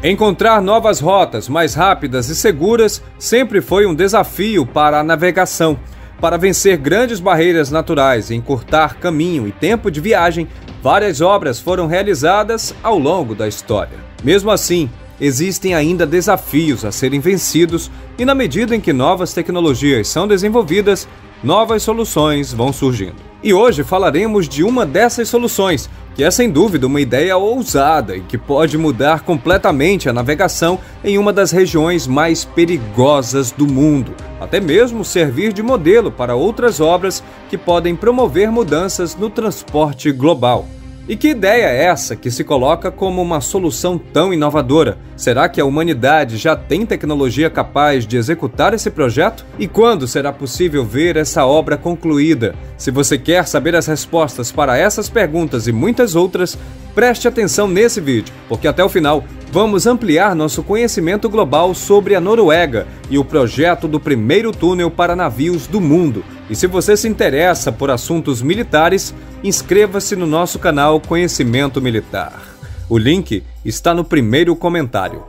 Encontrar novas rotas mais rápidas e seguras sempre foi um desafio para a navegação. Para vencer grandes barreiras naturais e encurtar caminho e tempo de viagem, várias obras foram realizadas ao longo da história. Mesmo assim, existem ainda desafios a serem vencidos e, na medida em que novas tecnologias são desenvolvidas, novas soluções vão surgindo. E hoje falaremos de uma dessas soluções, que é sem dúvida uma ideia ousada e que pode mudar completamente a navegação em uma das regiões mais perigosas do mundo, até mesmo servir de modelo para outras obras que podem promover mudanças no transporte global. E que ideia é essa que se coloca como uma solução tão inovadora? Será que a humanidade já tem tecnologia capaz de executar esse projeto? E quando será possível ver essa obra concluída? Se você quer saber as respostas para essas perguntas e muitas outras, preste atenção nesse vídeo, porque até o final vamos ampliar nosso conhecimento global sobre a Noruega e o projeto do primeiro túnel para navios do mundo. E se você se interessa por assuntos militares, inscreva-se no nosso canal Conhecimento Militar. O link está no primeiro comentário.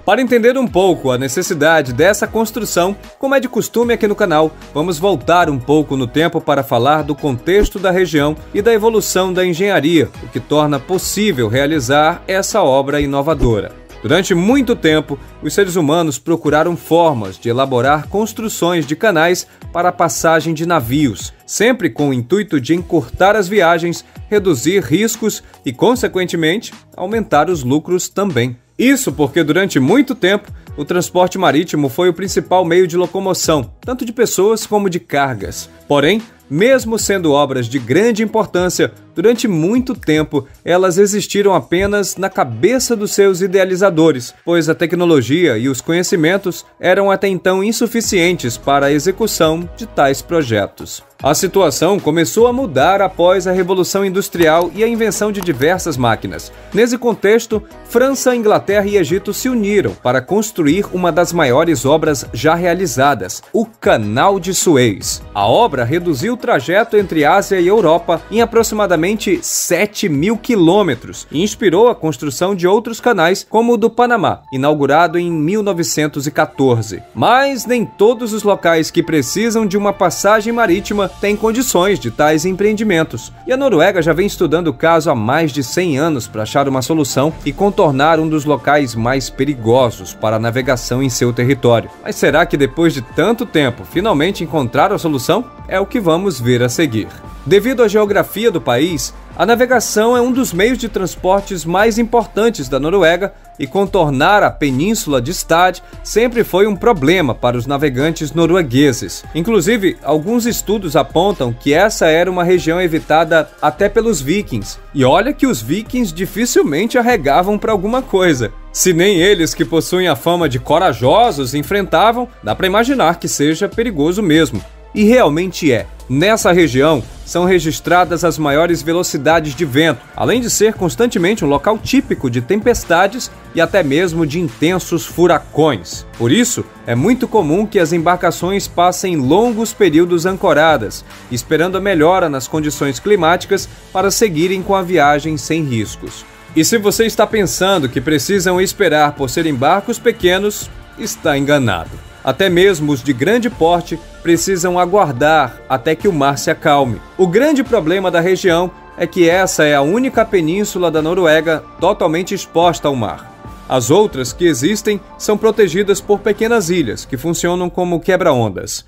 Para entender um pouco a necessidade dessa construção, como é de costume aqui no canal, vamos voltar um pouco no tempo para falar do contexto da região e da evolução da engenharia, o que torna possível realizar essa obra inovadora. Durante muito tempo, os seres humanos procuraram formas de elaborar construções de canais para a passagem de navios, sempre com o intuito de encurtar as viagens, reduzir riscos e, consequentemente, aumentar os lucros também. Isso porque durante muito tempo o transporte marítimo foi o principal meio de locomoção, tanto de pessoas como de cargas. Porém, mesmo sendo obras de grande importância, durante muito tempo elas existiram apenas na cabeça dos seus idealizadores, pois a tecnologia e os conhecimentos eram até então insuficientes para a execução de tais projetos. A situação começou a mudar após a Revolução Industrial e a invenção de diversas máquinas. Nesse contexto, França, Inglaterra e Egito se uniram para construir uma das maiores obras já realizadas, o Canal de Suez. A obra reduziu o trajeto entre Ásia e Europa em aproximadamente 7.000 quilômetros e inspirou a construção de outros canais, como o do Panamá, inaugurado em 1914. Mas nem todos os locais que precisam de uma passagem marítima têm condições de tais empreendimentos. E a Noruega já vem estudando o caso há mais de 100 anos para achar uma solução e contornar um dos locais mais perigosos para a navegação em seu território. Mas será que depois de tanto tempo finalmente encontraram a solução? É o que vamos ver a seguir. Devido à geografia do país, a navegação é um dos meios de transportes mais importantes da Noruega e contornar a península de Stad sempre foi um problema para os navegantes noruegueses. Inclusive, alguns estudos apontam que essa era uma região evitada até pelos vikings. E olha que os vikings dificilmente arregavam para alguma coisa. Se nem eles, que possuem a fama de corajosos, enfrentavam, dá para imaginar que seja perigoso mesmo. E realmente é. Nessa região, são registradas as maiores velocidades de vento, além de ser constantemente um local típico de tempestades e até mesmo de intensos furacões. Por isso, é muito comum que as embarcações passem longos períodos ancoradas, esperando a melhora nas condições climáticas para seguirem com a viagem sem riscos. E se você está pensando que precisam esperar por serem barcos pequenos, está enganado. Até mesmo os de grande porte precisam aguardar até que o mar se acalme. O grande problema da região é que essa é a única península da Noruega totalmente exposta ao mar. As outras que existem são protegidas por pequenas ilhas que funcionam como quebra-ondas.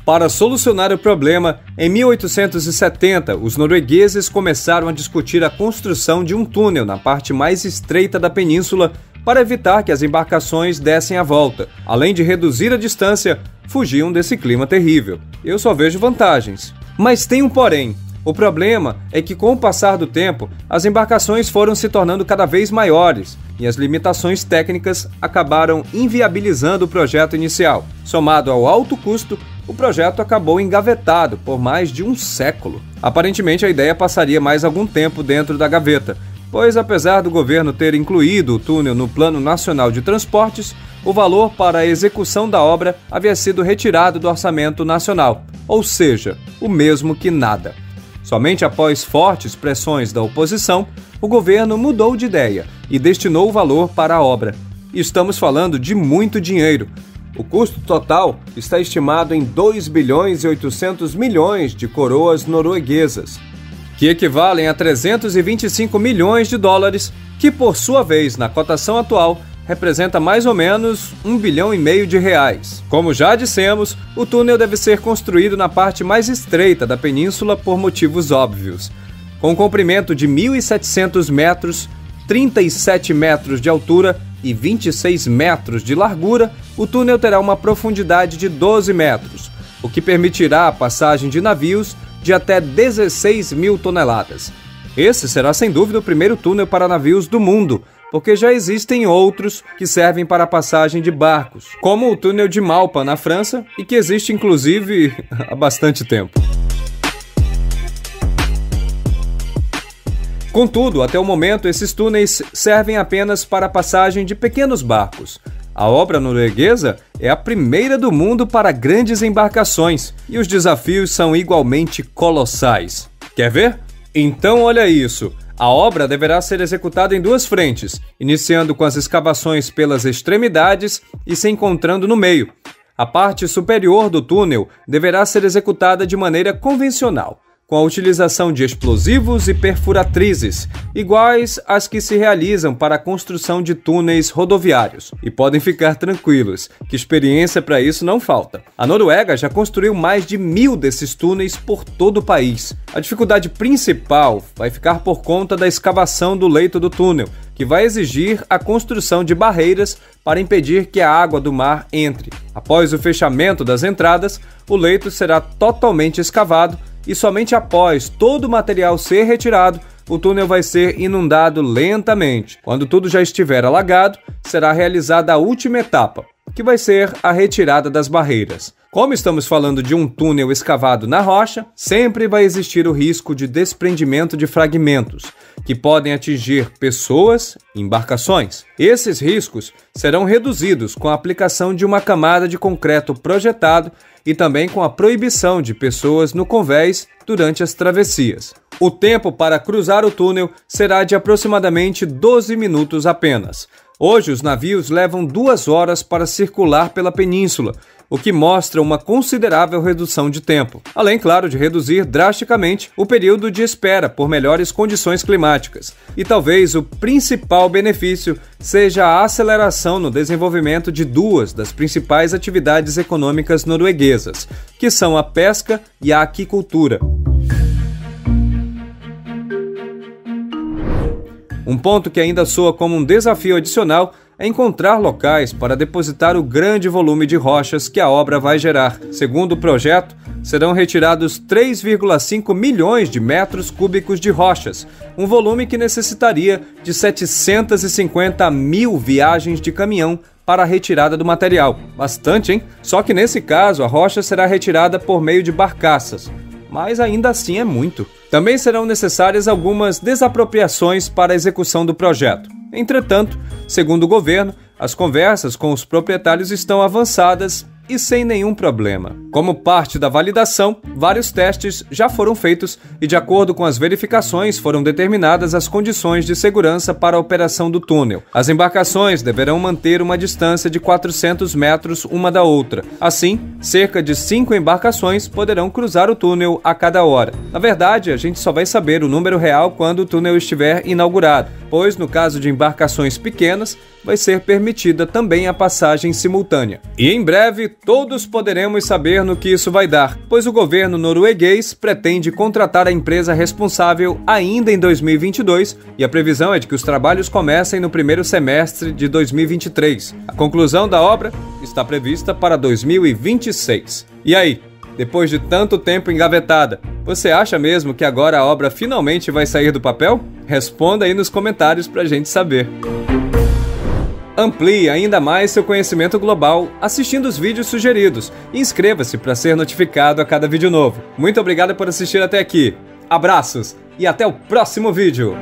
Para solucionar o problema, em 1870, os noruegueses começaram a discutir a construção de um túnel na parte mais estreita da península para evitar que as embarcações dessem a volta. Além de reduzir a distância, fugiam desse clima terrível. Eu só vejo vantagens. Mas tem um porém. O problema é que, com o passar do tempo, as embarcações foram se tornando cada vez maiores e as limitações técnicas acabaram inviabilizando o projeto inicial. Somado ao alto custo, o projeto acabou engavetado por mais de um século. Aparentemente, a ideia passaria mais algum tempo dentro da gaveta, pois apesar do governo ter incluído o túnel no Plano Nacional de Transportes, o valor para a execução da obra havia sido retirado do orçamento nacional, ou seja, o mesmo que nada. Somente após fortes pressões da oposição, o governo mudou de ideia e destinou o valor para a obra. Estamos falando de muito dinheiro. O custo total está estimado em 2 bilhões e 800 milhões de coroas norueguesas, que equivalem a 325 milhões de dólares, que por sua vez, na cotação atual, representa mais ou menos 1,5 bilhão de reais. Como já dissemos, o túnel deve ser construído na parte mais estreita da península por motivos óbvios. Com um comprimento de 1.700 metros, 37 metros de altura e 26 metros de largura, o túnel terá uma profundidade de 12 metros, o que permitirá a passagem de navios de até 16 mil toneladas. Esse será sem dúvida o primeiro túnel para navios do mundo, porque já existem outros que servem para a passagem de barcos, como o túnel de Malpa, na França, e que existe inclusive há bastante tempo. Contudo, até o momento, esses túneis servem apenas para a passagem de pequenos barcos. A obra norueguesa é a primeira do mundo para grandes embarcações, e os desafios são igualmente colossais. Quer ver? Então olha isso! A obra deverá ser executada em duas frentes, iniciando com as escavações pelas extremidades e se encontrando no meio. A parte superior do túnel deverá ser executada de maneira convencional, com a utilização de explosivos e perfuratrizes, iguais às que se realizam para a construção de túneis rodoviários. E podem ficar tranquilos, que experiência para isso não falta. A Noruega já construiu mais de 1.000 desses túneis por todo o país. A dificuldade principal vai ficar por conta da escavação do leito do túnel, que vai exigir a construção de barreiras para impedir que a água do mar entre. Após o fechamento das entradas, o leito será totalmente escavado e somente após todo o material ser retirado, o túnel vai ser inundado lentamente. Quando tudo já estiver alagado, será realizada a última etapa, que vai ser a retirada das barreiras. Como estamos falando de um túnel escavado na rocha, sempre vai existir o risco de desprendimento de fragmentos, que podem atingir pessoas e embarcações. Esses riscos serão reduzidos com a aplicação de uma camada de concreto projetado e também com a proibição de pessoas no convés durante as travessias. O tempo para cruzar o túnel será de aproximadamente 12 minutos apenas. Hoje, os navios levam 2 horas para circular pela península, o que mostra uma considerável redução de tempo, além, claro, de reduzir drasticamente o período de espera por melhores condições climáticas. E talvez o principal benefício seja a aceleração no desenvolvimento de 2 das principais atividades econômicas norueguesas, que são a pesca e a aquicultura. Um ponto que ainda soa como um desafio adicional é encontrar locais para depositar o grande volume de rochas que a obra vai gerar. Segundo o projeto, serão retirados 3,5 milhões de metros cúbicos de rochas, um volume que necessitaria de 750 mil viagens de caminhão para a retirada do material. Bastante, hein? Só que nesse caso, a rocha será retirada por meio de barcaças, mas ainda assim é muito. Também serão necessárias algumas desapropriações para a execução do projeto. Entretanto, segundo o governo, as conversas com os proprietários estão avançadas e sem nenhum problema. Como parte da validação, vários testes já foram feitos e, de acordo com as verificações, foram determinadas as condições de segurança para a operação do túnel. As embarcações deverão manter uma distância de 400 metros uma da outra. Assim, cerca de 5 embarcações poderão cruzar o túnel a cada hora. Na verdade, a gente só vai saber o número real quando o túnel estiver inaugurado, pois, no caso de embarcações pequenas, vai ser permitida também a passagem simultânea. E em breve, todos poderemos saber no que isso vai dar, pois o governo norueguês pretende contratar a empresa responsável ainda em 2022 e a previsão é de que os trabalhos comecem no primeiro semestre de 2023. A conclusão da obra está prevista para 2026. E aí, depois de tanto tempo engavetada, você acha mesmo que agora a obra finalmente vai sair do papel? Responda aí nos comentários pra gente saber. Amplie ainda mais seu conhecimento global assistindo os vídeos sugeridos e inscreva-se para ser notificado a cada vídeo novo. Muito obrigado por assistir até aqui. Abraços e até o próximo vídeo!